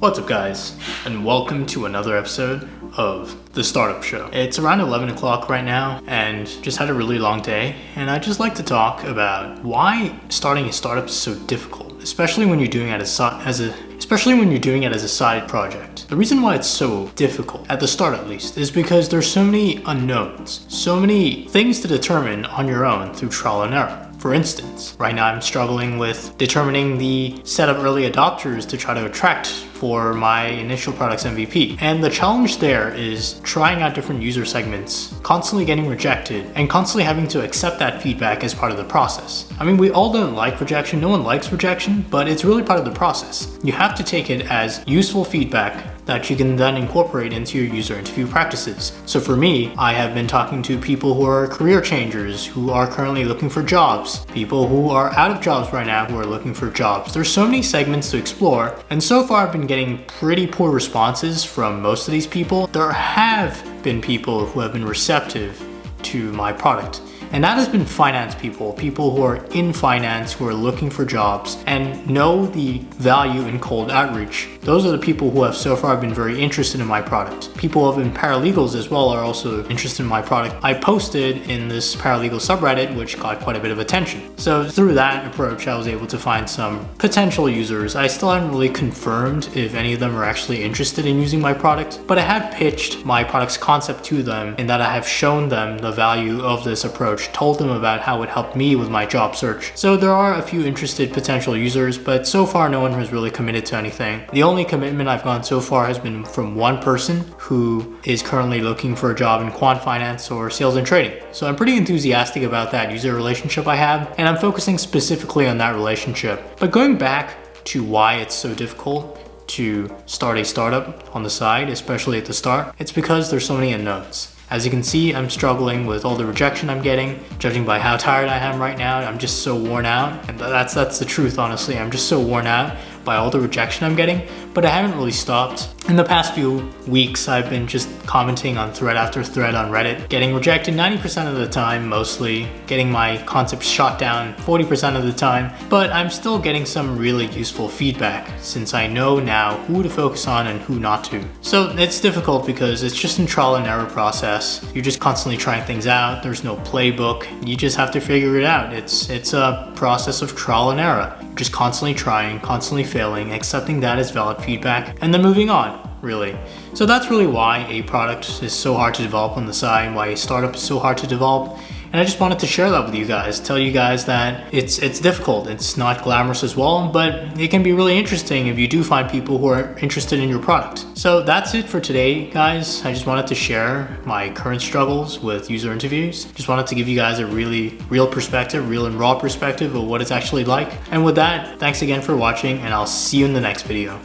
What's up guys, and welcome to another episode of The Startup Show. It's around 11 o'clock right now and just had a really long day, and I'd just like to talk about why starting a startup is so difficult, especially when you're doing it as a side project. The reason why it's so difficult, at the start at least, is because there's so many unknowns, so many things to determine on your own through trial and error. For instance, right now I'm struggling with determining the set of early adopters to try to attract for my initial product's MVP. And the challenge there is trying out different user segments, constantly getting rejected, and constantly having to accept that feedback as part of the process. I mean, we all don't like rejection, no one likes rejection, but it's really part of the process. You have to take it as useful feedback that you can then incorporate into your user interview practices. So for me, I have been talking to people who are career changers, who are currently looking for jobs, people who are out of jobs right now who are looking for jobs. There's so many segments to explore, and so far I've been getting pretty poor responses from most of these people. There have been people who have been receptive to my product, and that has been finance people who are in finance, who are looking for jobs and know the value in cold outreach. Those are the people who have so far been very interested in my product. People who have been paralegals as well are also interested in my product. I posted in this paralegal subreddit, which got quite a bit of attention. So through that approach, I was able to find some potential users. I still haven't really confirmed if any of them are actually interested in using my product, but I have pitched my product's concept to them in that I have shown them the value of this approach, told them about how it helped me with my job search. So there are a few interested potential users, but so far no one has really committed to anything. The only commitment I've gotten so far has been from one person who is currently looking for a job in quant finance or sales and trading. So I'm pretty enthusiastic about that user relationship I have, and I'm focusing specifically on that relationship. But going back to why it's so difficult to start a startup on the side, especially at the start, it's because there's so many unknowns. As you can see, I'm struggling with all the rejection I'm getting. Judging by how tired I am right now, I'm just so worn out. And that's the truth, honestly. I'm just so worn out by all the rejection I'm getting, but I haven't really stopped. In the past few weeks, I've been just commenting on thread after thread on Reddit, getting rejected 90% of the time, mostly, getting my concepts shot down 40% of the time, but I'm still getting some really useful feedback since I know now who to focus on and who not to. So it's difficult because it's just a trial and error process. You're just constantly trying things out. There's no playbook. You just have to figure it out. It's a process of trial and error. You're just constantly trying, constantly failing, accepting that as valid feedback, and then moving on, really. So that's really why a product is so hard to develop on the side, why a startup is so hard to develop. And I just wanted to share that with you guys, tell you guys that it's difficult, it's not glamorous as well, but it can be really interesting if you do find people who are interested in your product. So that's it for today, guys. I just wanted to share my current struggles with user interviews. Just wanted to give you guys a really real perspective, real and raw perspective of what it's actually like. And with that, thanks again for watching, and I'll see you in the next video.